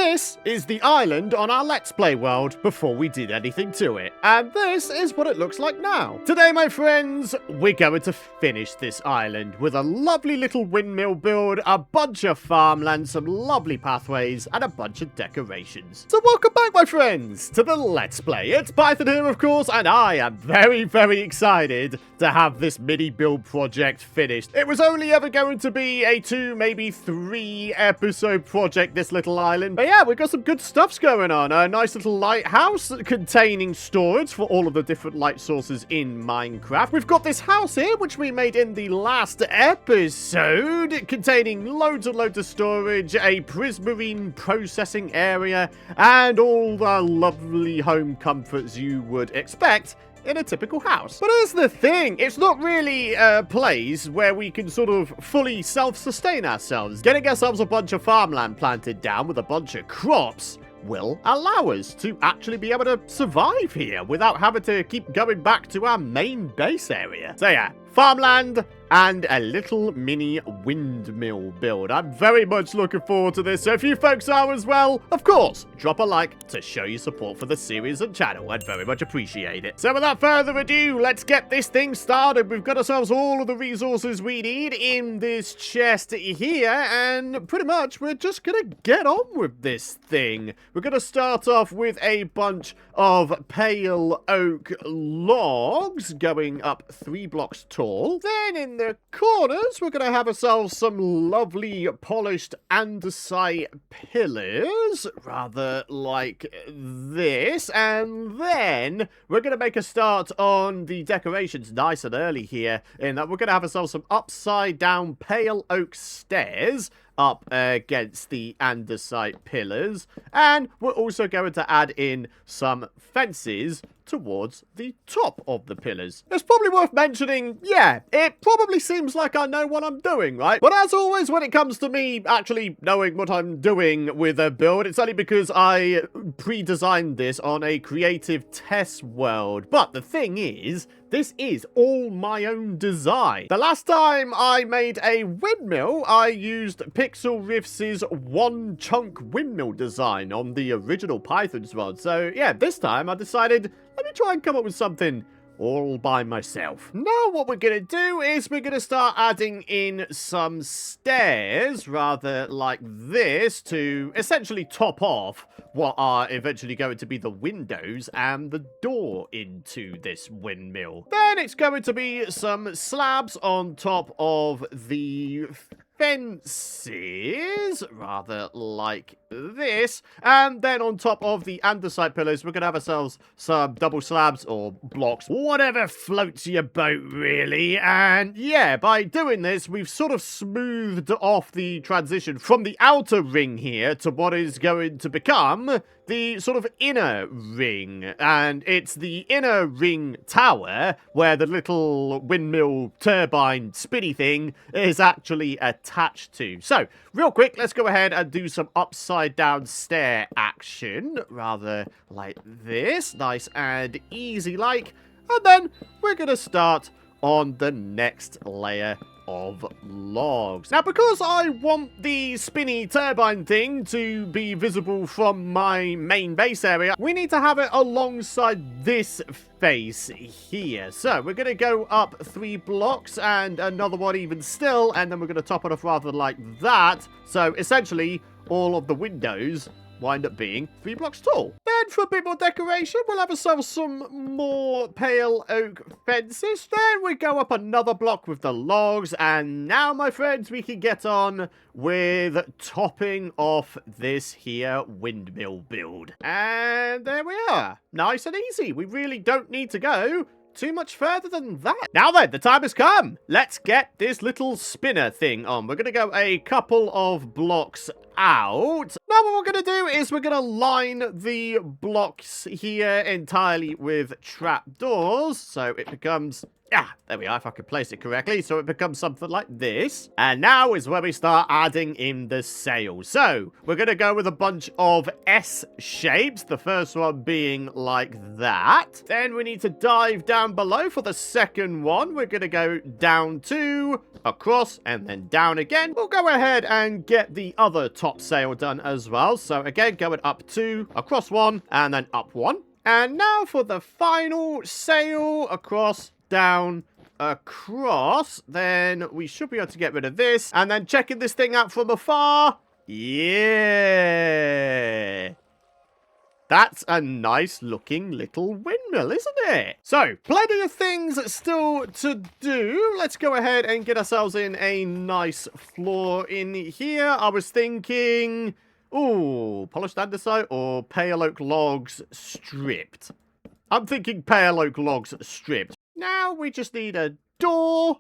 this is the island on our Let's Play world before we did anything to it. And this is what it looks like now. Today, my friends, we're going to finish this island with a lovely little windmill build, a bunch of farmland, some lovely pathways, and a bunch of decorations. So welcome back, my friends, to the Let's Play. It's Python here, of course, and I am very, very excited to have this mini build project finished. It was only ever going to be a 2, maybe 3 episode project, this little island. But yeah, we've got some good stuffs going on. A nice little lighthouse containing storage for all of the different light sources in Minecraft. We've got this house here, which we made in the last episode, containing loads and loads of storage, a prismarine processing area, and all the lovely home comforts you would expect in a typical house. But here's the thing, it's not really a place where we can sort of fully self-sustain ourselves. Getting ourselves a bunch of farmland planted down with a bunch of crops will allow us to actually be able to survive here without having to keep going back to our main base area. So yeah, farmland and a little mini windmill build. I'm very much looking forward to this, so if you folks are as well, of course, drop a like to show your support for the series and channel. I'd very much appreciate it. So without further ado, let's get this thing started. We've got ourselves all of the resources we need in this chest here, and pretty much we're just gonna get on with this thing. We're gonna start off with a bunch of pale oak logs going up 3 blocks tall. Then in the corners, we're going to have ourselves some lovely polished andesite pillars, rather like this. And then we're going to make a start on the decorations nice and early here, in that we're going to have ourselves some upside down pale oak stairs up against the andesite pillars, and we're also going to add in some fences towards the top of the pillars. It's probably worth mentioning, yeah, it probably seems like I know what I'm doing, right? But as always, when it comes to me actually knowing what I'm doing with a build, it's only because I pre-designed this on a creative test world. But the thing is, this is all my own design. The last time I made a windmill, I used Pixel Riffs' one chunk windmill design on the original Python's world. So yeah, this time I decided, let me try and come up with something all by myself. Now what we're going to do is we're going to start adding in some stairs, rather like this, to essentially top off what are eventually going to be the windows and the door into this windmill. Then it's going to be some slabs on top of the fences, rather like this, and then on top of the andesite pillars, we're going to have ourselves some double slabs or blocks, whatever floats your boat, really. And yeah, by doing this, we've sort of smoothed off the transition from the outer ring here to what is going to become the sort of inner ring. And it's the inner ring tower where the little windmill turbine spinny thing is actually attached to. So real quick, let's go ahead and do some upside down stair action, rather like this, nice and easy like. And then we're gonna start on the next layer of logs. Now, because I want the spinny turbine thing to be visible from my main base area, we need to have it alongside this face here. So we're going to go up 3 blocks and another one even still, and then we're going to top it off rather like that. So essentially, all of the windows wind up being 3 blocks tall. Then for a bit more decoration, we'll have ourselves some more pale oak fences. Then we go up another block with the logs, and now, my friends, we can get on with topping off this here windmill build. And there we are. Nice and easy. We really don't need to go too much further than that. Now then, the time has come. Let's get this little spinner thing on. We're going to go a couple of blocks out. Now what we're going to do is we're going to line the blocks here entirely with trapdoors, so it becomes there we are, if I can place it correctly. So it becomes something like this. And now is where we start adding in the sails. So we're going to go with a bunch of S shapes. The first one being like that. Then we need to dive down below for the second one. We're going to go down 2, across, and then down again. We'll go ahead and get the other top top sail done as well. So again, going up 2, across 1, and then up 1. And now for the final sail, across, down, across. Then we should be able to get rid of this. And then checking this thing out from afar. Yeah. That's a nice looking little windmill, isn't it? So, plenty of things still to do. Let's go ahead and get ourselves in a nice floor in here. I was thinking, ooh, polished andesite or pale oak logs stripped. I'm thinking pale oak logs stripped. Now we just need a door.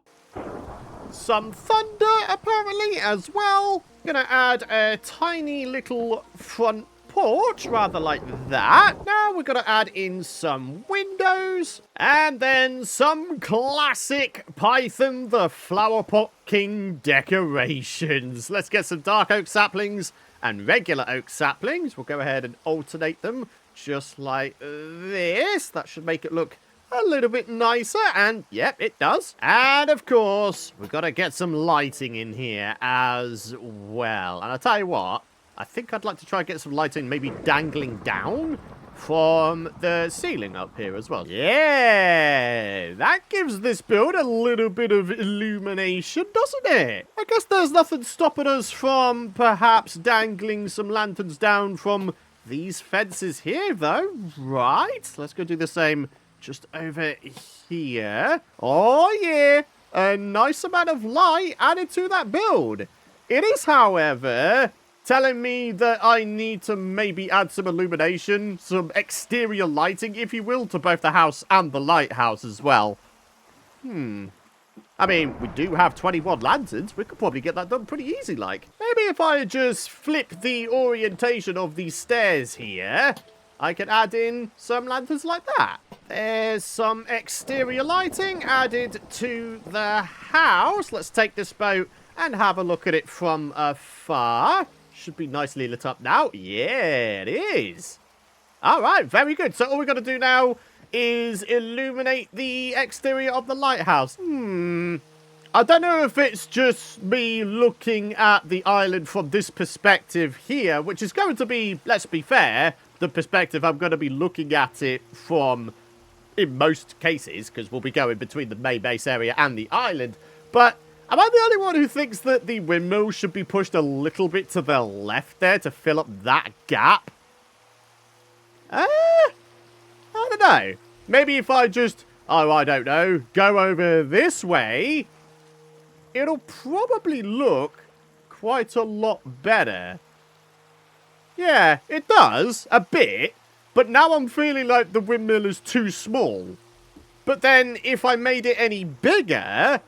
Some thunder, apparently, as well. Gonna add a tiny little front porch, rather like that. Now we're gonna add in some windows. And then some classic Python the Flower Pot King decorations. Let's get some dark oak saplings and regular oak saplings. We'll go ahead and alternate them just like this. That should make it look a little bit nicer, and yep, it does. And of course, we've got to get some lighting in here as well. And I'll tell you what, I think I'd like to try and get some lighting maybe dangling down from the ceiling up here as well. Yeah, that gives this build a little bit of illumination, doesn't it? I guess there's nothing stopping us from perhaps dangling some lanterns down from these fences here, though, right? Let's go do the same just over here. Oh, yeah. A nice amount of light added to that build. It is, however, telling me that I need to maybe add some illumination, some exterior lighting, if you will, to both the house and the lighthouse as well. I mean, we do have 21 lanterns. We could probably get that done pretty easy, like. Maybe if I just flip the orientation of these stairs here, I can add in some lanterns like that. There's some exterior lighting added to the house. Let's take this boat and have a look at it from afar. Should be nicely lit up now. Yeah, it is. All right, very good. So all we've got to do now is illuminate the exterior of the lighthouse. I don't know if it's just me looking at the island from this perspective here, which is going to be, let's be fair, the perspective I'm going to be looking at it from in most cases, because we'll be going between the main base area and the island. But am I the only one who thinks that the windmill should be pushed a little bit to the left there to fill up that gap? I don't know. Maybe if I just, oh, I don't know, go over this way, it'll probably look quite a lot better. Yeah, it does, a bit, but now I'm feeling like the windmill is too small. But then, if I made it any bigger,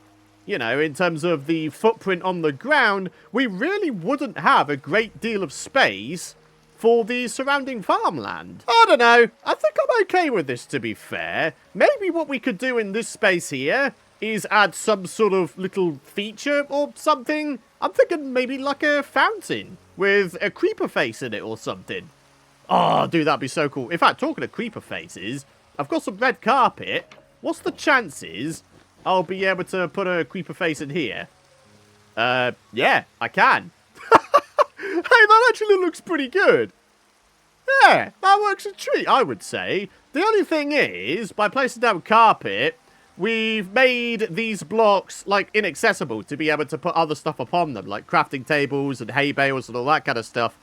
you know, in terms of the footprint on the ground, we really wouldn't have a great deal of space for the surrounding farmland. I don't know, I think I'm okay with this, to be fair. Maybe what we could do in this space here is add some sort of little feature or something. I'm thinking maybe like a fountain with a creeper face in it or something. Oh, dude, that'd be so cool. In fact, talking of creeper faces, I've got some red carpet. What's the chances I'll be able to put a creeper face in here? Yeah, I can. Hey, that actually looks pretty good. Yeah, that works a treat, I would say. The only thing is, by placing down carpet, we've made these blocks, like, inaccessible to be able to put other stuff upon them, like crafting tables and hay bales and all that kind of stuff.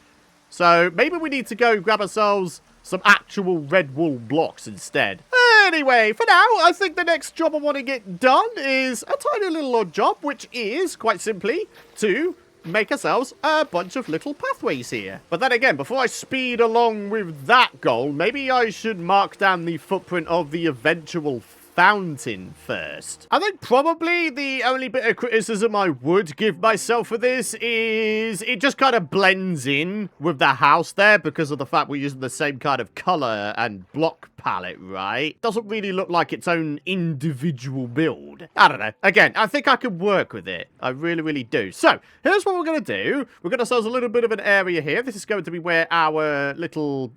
So maybe we need to go grab ourselves some actual red wool blocks instead. Anyway, for now, I think the next job I want to get done is a tiny little odd job, which is, quite simply, to make ourselves a bunch of little pathways here. But then again, before I speed along with that goal, maybe I should mark down the footprint of the eventual fountain first. I think probably the only bit of criticism I would give myself for this is it just kind of blends in with the house there because of the fact we're using the same kind of color and block palette, right? Doesn't really look like its own individual build. I don't know. Again, I think I could work with it. I really, really do. So, here's what we're going to do. We've got ourselves a little bit of an area here. This is going to be where our little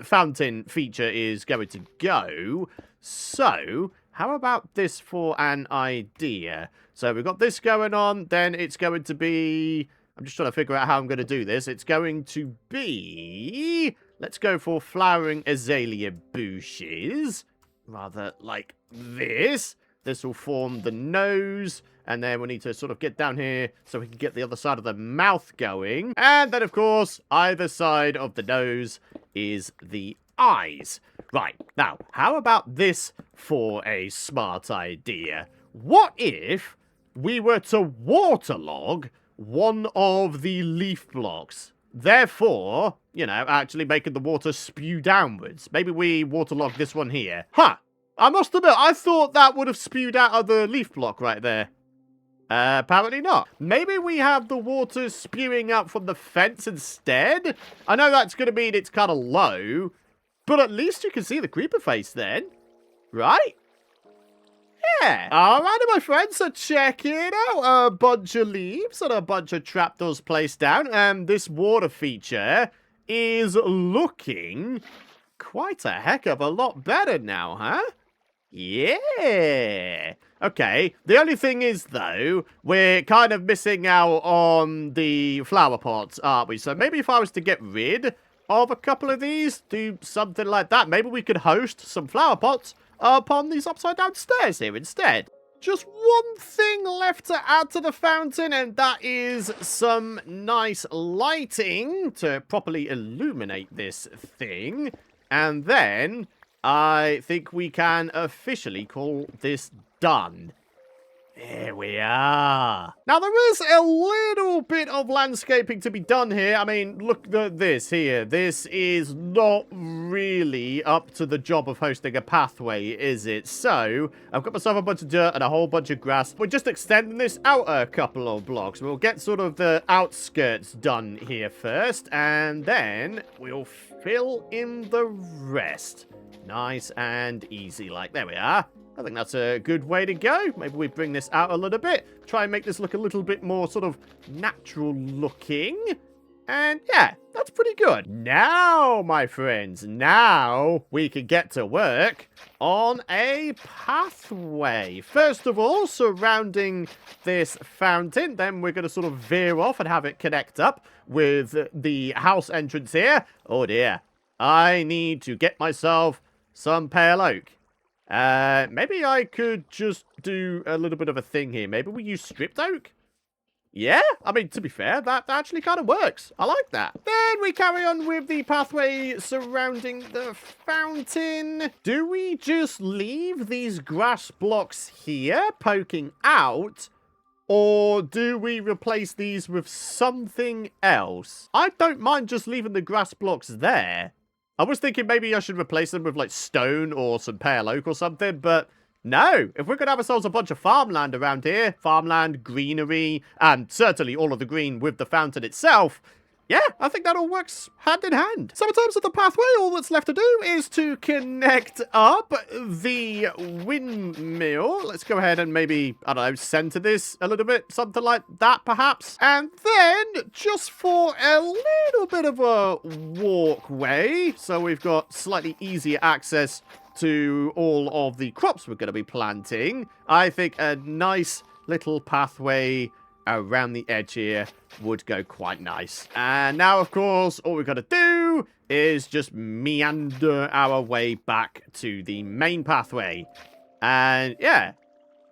fountain feature is going to go. So, how about this for an idea? So, we've got this going on, then it's going to be I'm just trying to figure out how I'm going to do this. It's going to be... Let's go for flowering azalea bushes. Rather like this. This will form the nose. And then we need to sort of get down here so we can get the other side of the mouth going. And then, of course, either side of the nose is the eyes. Right, now, how about this for a smart idea? What if we were to waterlog one of the leaf blocks? Therefore, you know, actually making the water spew downwards. Maybe we waterlog this one here. Huh, I must admit, I thought that would have spewed out of the leaf block right there. Apparently not. Maybe we have the water spewing up from the fence instead? I know that's going to mean it's kind of low, but at least you can see the creeper face then, right? Yeah. Alrighty, my friends, so check it out. A bunch of leaves and a bunch of trapdoors placed down, and this water feature is looking quite a heck of a lot better now, huh? Yeah. Okay, the only thing is, though, we're kind of missing out on the flower pots, aren't we? So maybe if I was to get rid of a couple of these, do something like that, maybe we could host some flower pots upon these upside-down stairs here instead. Just one thing left to add to the fountain, and that is some nice lighting to properly illuminate this thing. And then I think we can officially call this done. There we are. Now, there is a little bit of landscaping to be done here. I mean, look at this here. This is not really up to the job of hosting a pathway, is it? So, I've got myself a bunch of dirt and a whole bunch of grass. We're just extending this out a couple of blocks. We'll get sort of the outskirts done here first, and then we'll fill in the rest. Nice and easy, like, there we are. I think that's a good way to go. Maybe we bring this out a little bit. Try and make this look a little bit more sort of natural looking. And yeah, that's pretty good. Now, my friends, now we can get to work on a pathway. First of all, surrounding this fountain. Then we're going to sort of veer off and have it connect up with the house entrance here. Oh dear. I need to get myself some pale oak. Maybe I could just do a little bit of a thing here. Maybe we use stripped oak? Yeah, I mean, to be fair, that actually kind of works. I like that. Then we carry on with the pathway surrounding the fountain. Do we just leave these grass blocks here poking out? Or do we replace these with something else? I don't mind just leaving the grass blocks there. I was thinking maybe I should replace them with, like, stone or some pale oak or something, but no. If we're going to have ourselves a bunch of farmland around here, farmland, greenery, and certainly all of the green with the fountain itself, yeah, I think that all works hand in hand. So in terms of the pathway, all that's left to do is to connect up the windmill. Let's go ahead and maybe, I don't know, center this a little bit, something like that perhaps. And then, just for a little bit of a walkway, so we've got slightly easier access to all of the crops we're going to be planting, I think a nice little pathway around the edge here would go quite nice. And now, of course, all we've got to do is just meander our way back to the main pathway. And yeah,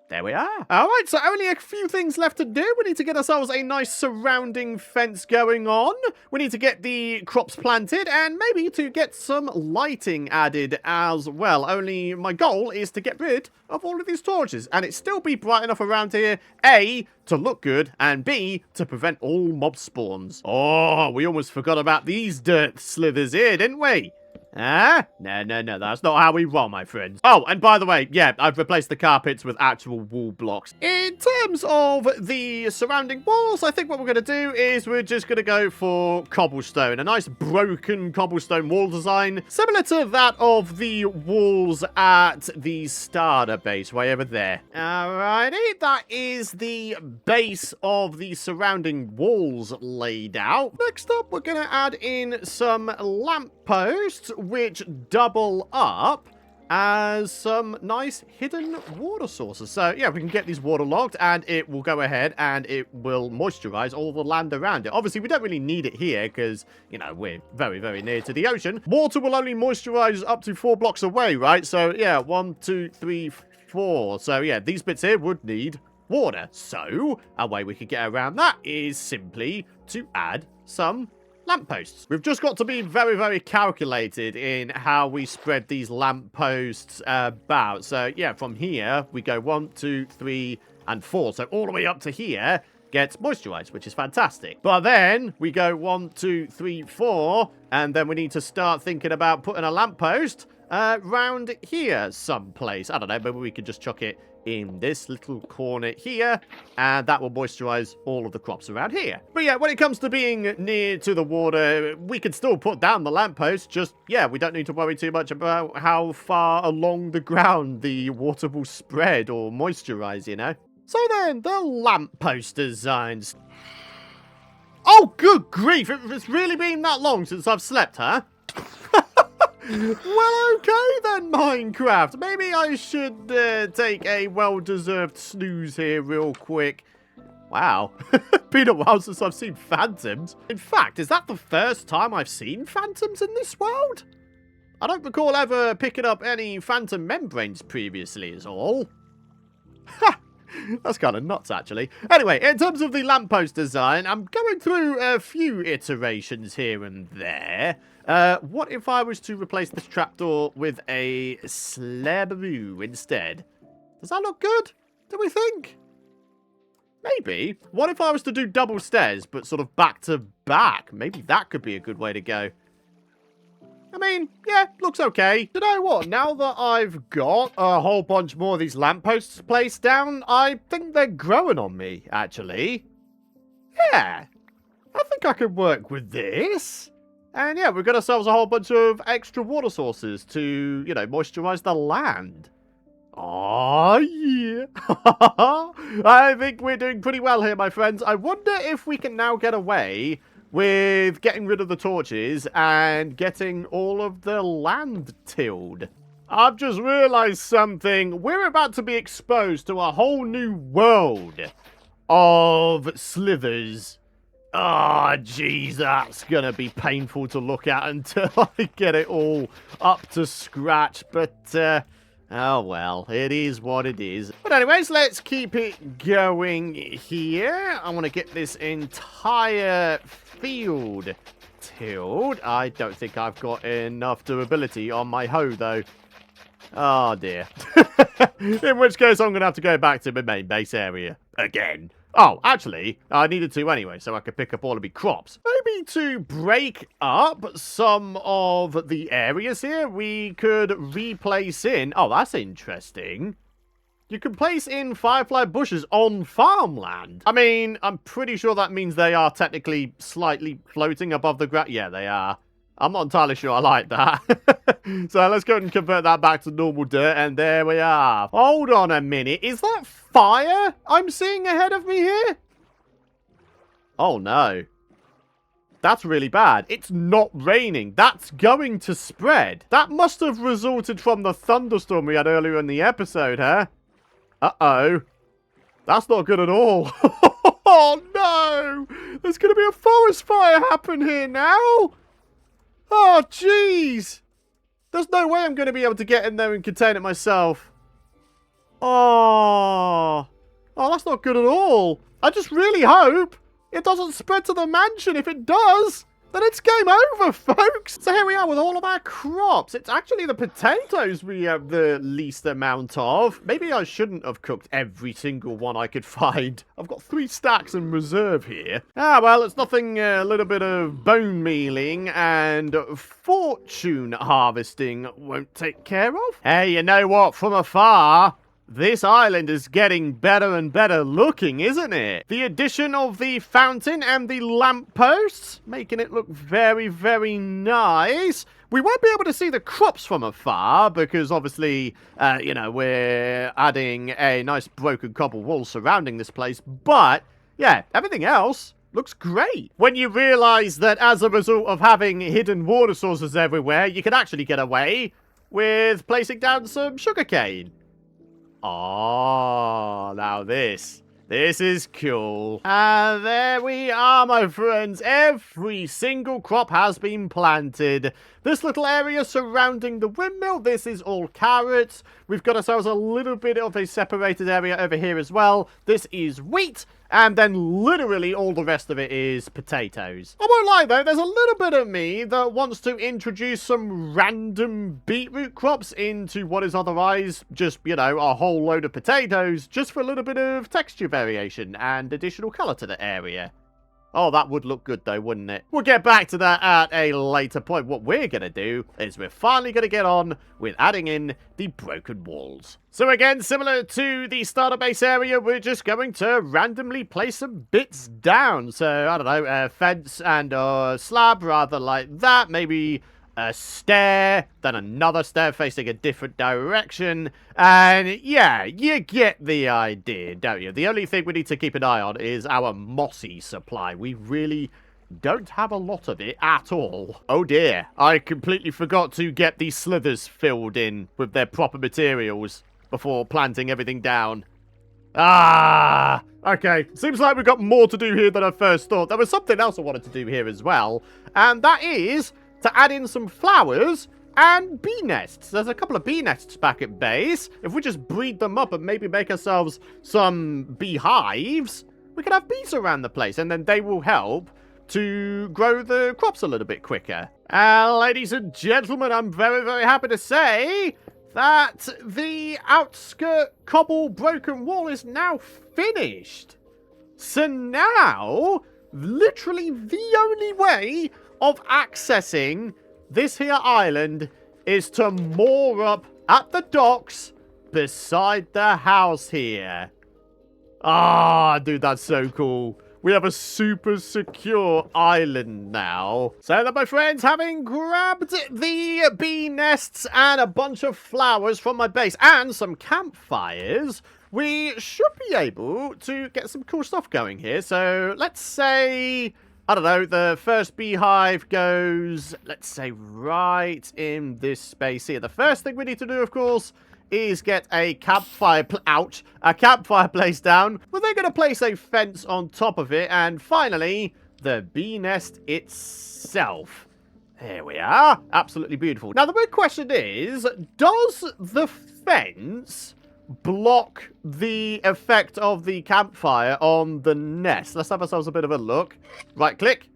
there we are. Alright, so only a few things left to do. We need to get ourselves a nice surrounding fence going on. We need to get the crops planted and maybe to get some lighting added as well. Only my goal is to get rid of all of these torches and it still be bright enough around here, A, to look good, and B, to prevent all mob spawns. Oh, we almost forgot about these dirt slithers here, didn't we? Ah, no, that's not how we roll, my friends. Oh, and by the way, yeah, I've replaced the carpets with actual wall blocks. In terms of the surrounding walls, I think what we're going to do is we're just going to go for cobblestone. A nice broken cobblestone wall design, similar to that of the walls at the starter base, way over there. Alrighty, that is the base of the surrounding walls laid out. Next up, we're going to add in some lampposts, which double up as some nice hidden water sources. So, yeah, we can get these waterlogged, and it will go ahead and it will moisturize all the land around it. Obviously, we don't really need it here because, you know, we're very, very near to the ocean. Water will only moisturize up to 4 blocks away, right? So, yeah, 1, 2, 3, 4. So, yeah, these bits here would need water. So, a way we could get around that is simply to add some lampposts. We've just got to be very, very calculated in how we spread these lampposts about. So, yeah, from here, we go 1, 2, 3, and 4. So, all the way up to here gets moisturized, which is fantastic. But then, we go 1, 2, 3, 4, and then we need to start thinking about putting a lamppost round here someplace. I don't know, maybe we could just chuck it in this little corner here, and that will moisturize all of the crops around here. But yeah, when it comes to being near to the water, we can still put down the lamppost, just, yeah, we don't need to worry too much about how far along the ground the water will spread or moisturize, you know? So then, the lamppost designs. Oh, good grief, it's really been that long since I've slept, huh? Well, okay then, Minecraft. Maybe I should take a well-deserved snooze here real quick. Wow. Been a while since I've seen phantoms. In fact, is that the first time I've seen phantoms in this world? I don't recall ever picking up any phantom membranes previously is all. Ha! That's kind of nuts, actually. Anyway, in terms of the lamppost design, I'm going through a few iterations here and there. What if I was to replace this trapdoor with a slabberoo instead? Does that look good? Do we think? Maybe. What if I was to do double stairs, but sort of back to back? Maybe that could be a good way to go. I mean, yeah, looks okay. You know what? Now that I've got a whole bunch more of these lampposts placed down, I think they're growing on me, actually. Yeah, I think I could work with this. And yeah, we've got ourselves a whole bunch of extra water sources to, you know, moisturize the land. Oh, yeah. I think we're doing pretty well here, my friends. I wonder if we can now get away with getting rid of the torches and getting all of the land tilled. I've just realized something. We're about to be exposed to a whole new world of slivers. Oh, jeez, that's gonna be painful to look at until I get it all up to scratch. But, oh well, it is what it is. But anyways, let's keep it going here. I want to get this entire field tilled. I don't think I've got enough durability on my hoe, though. Oh, dear. In which case, I'm going to have to go back to my main base area again. Oh, actually, I needed to anyway, so I could pick up all of my crops. Maybe to break up some of the areas here, we could replace in... Oh, that's interesting. You can place in firefly bushes on farmland. I mean, I'm pretty sure that means they are technically slightly floating above the ground. Yeah, they are. I'm not entirely sure I like that. So let's go and convert that back to normal dirt, and there we are. Hold on a minute. Is that fire I'm seeing ahead of me here? Oh, no. That's really bad. It's not raining. That's going to spread. That must have resulted from the thunderstorm we had earlier in the episode, huh? Uh-oh. That's not good at all. Oh, no. There's going to be a forest fire happen here now. Oh, jeez. There's no way I'm going to be able to get in there and contain it myself. Oh. Oh, that's not good at all. I just really hope it doesn't spread to the mansion. If it does, then it's game over, folks. So here we are with all of our crops. It's actually the potatoes we have the least amount of. Maybe I shouldn't have cooked every single one I could find. I've got 3 stacks in reserve here. Ah, well, it's nothing a little bit of bone mealing and fortune harvesting won't take care of. Hey, you know what? From afar, this island is getting better and better looking, isn't it? The addition of the fountain and the lampposts, making it look very, very nice. We won't be able to see the crops from afar because obviously, you know, we're adding a nice broken cobble wall surrounding this place. But, yeah, everything else looks great. When you realize that as a result of having hidden water sources everywhere, you can actually get away with placing down some sugarcane. Oh, now this is cool. And there we are, my friends. Every single crop has been planted. This little area surrounding the windmill, this is all carrots. We've got ourselves a little bit of a separated area over here as well. This is wheat. And then literally all the rest of it is potatoes. I won't lie though, there's a little bit of me that wants to introduce some random beetroot crops into what is otherwise just, you know, a whole load of potatoes, just for a little bit of texture variation and additional colour to the area. Oh, that would look good though, wouldn't it? We'll get back to that at a later point. What we're going to do is we're finally going to get on with adding in the broken walls. So again, similar to the starter base area, we're just going to randomly place some bits down. So, I don't know, a fence and a slab, rather like that. Maybe a stair, then another stair facing a different direction. And yeah, you get the idea, don't you? The only thing we need to keep an eye on is our mossy supply. We really don't have a lot of it at all. Oh dear, I completely forgot to get these slithers filled in with their proper materials before planting everything down. Ah, okay. Seems like we've got more to do here than I first thought. There was something else I wanted to do here as well, and that is to add in some flowers and bee nests. There's a couple of bee nests back at base. If we just breed them up and maybe make ourselves some beehives, we can have bees around the place, and then they will help to grow the crops a little bit quicker. Ladies and gentlemen, I'm very, very happy to say that the outskirt cobble broken wall is now finished. So now, literally the only way of accessing this here island is to moor up at the docks beside the house here. Ah, dude, that's so cool. We have a super secure island now. So that, my friends, having grabbed the bee nests and a bunch of flowers from my base and some campfires, we should be able to get some cool stuff going here. So let's say, I don't know, the first beehive goes, let's say, right in this space here. The first thing we need to do, of course, is get a campfire place down. We're then going to place a fence on top of it. And finally, the bee nest itself. There we are. Absolutely beautiful. Now, the big question is, does the fence block the effect of the campfire on the nest? Let's have ourselves a bit of a look. Right click.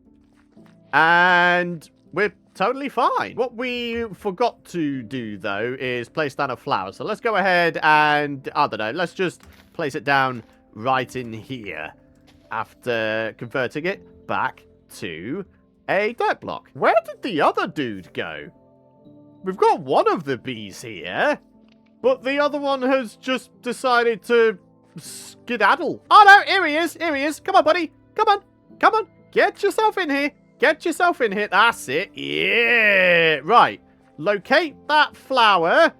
And we're totally fine. What we forgot to do, though, is place down a flower. So let's go ahead and, I don't know, let's just place it down right in here after converting it back to a dirt block. Where did the other dude go? We've got one of the bees here, but the other one has just decided to skedaddle. Oh, no, here he is. Here he is. Come on, buddy. Come on. Come on. Get yourself in here. Get yourself in here. That's it. Yeah. Right. Locate that flower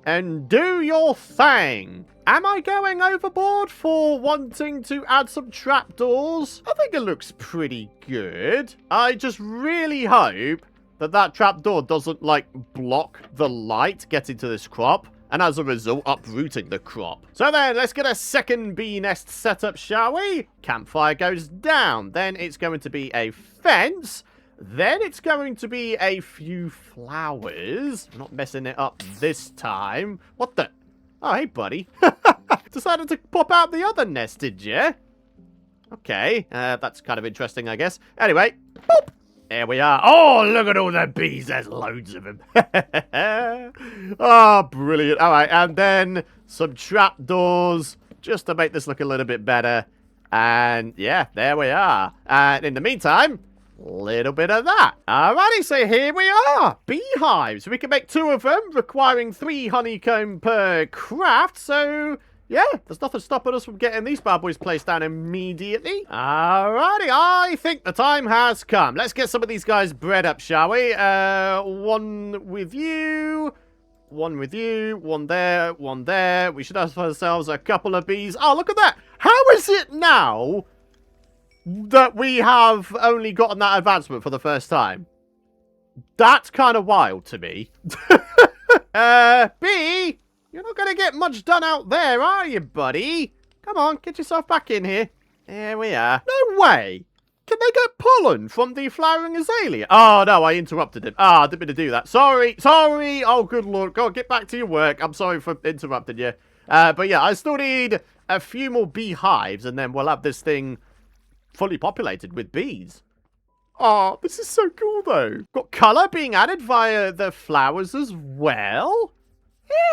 and do your thing. Am I going overboard for wanting to add some trapdoors? I think it looks pretty good. I just really hope that that trapdoor doesn't, like, block the light getting to this crop, and as a result, uprooting the crop. So then, let's get a second bee nest set up, shall we? Campfire goes down. Then it's going to be a fence. Then it's going to be a few flowers. I'm not messing it up this time. What the? Oh, hey, buddy. Decided to pop out the other nest, did you? Okay, that's kind of interesting, I guess. Anyway, boop. There we are. Oh, look at all the bees. There's loads of them. Oh, brilliant. All right, and then some trapdoors just to make this look a little bit better. And yeah, there we are. And in the meantime, little bit of that. Alrighty, so here we are. Beehives. We can make 2 of them, requiring 3 honeycomb per craft. So yeah, there's nothing stopping us from getting these bad boys placed down immediately. Alrighty, I think the time has come. Let's get some of these guys bred up, shall we? One with you. One with you. One there. One there. We should have ourselves a couple of bees. Oh, look at that. How is it now that we have only gotten that advancement for the first time? That's kind of wild to me. B, you're not going to get much done out there, are you, buddy? Come on, get yourself back in here. There we are. No way. Can they get pollen from the flowering azalea? Oh, no, I interrupted him. I didn't mean to do that. Sorry. Oh, good lord. Go on, get back to your work. I'm sorry for interrupting you. But yeah, I still need a few more beehives, and then we'll have this thing fully populated with bees. Oh, this is so cool, though. Got colour being added via the flowers as well.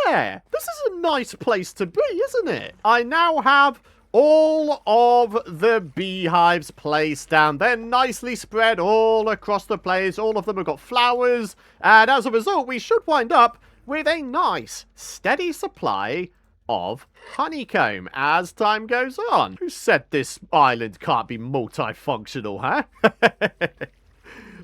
Yeah, this is a nice place to be, isn't it? I now have all of the beehives placed down. They're nicely spread all across the place. All of them have got flowers. And as a result, we should wind up with a nice, steady supply of honeycomb as time goes on. Who said this island can't be multifunctional, huh?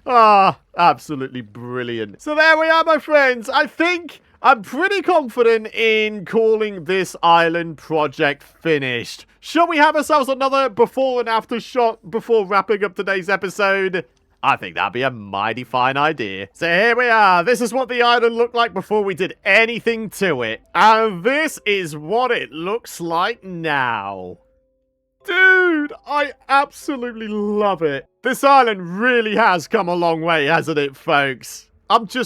Ah, absolutely brilliant. So there we are, my friends. I think I'm pretty confident in calling this island project finished. Shall we have ourselves another before and after shot before wrapping up today's episode? I think that'd be a mighty fine idea. So here we are. This is what the island looked like before we did anything to it. And this is what it looks like now. Dude, I absolutely love it. This island really has come a long way, hasn't it, folks? I'm so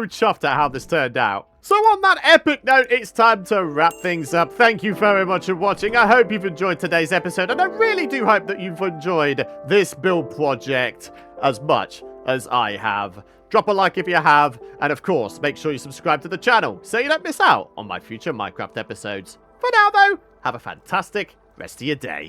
chuffed at how this turned out. So on that epic note, it's time to wrap things up. Thank you very much for watching. I hope you've enjoyed today's episode, and I really do hope that you've enjoyed this build project as much as I have. Drop a like if you have, and of course, make sure you subscribe to the channel so you don't miss out on my future Minecraft episodes. For now, though, have a fantastic rest of your day.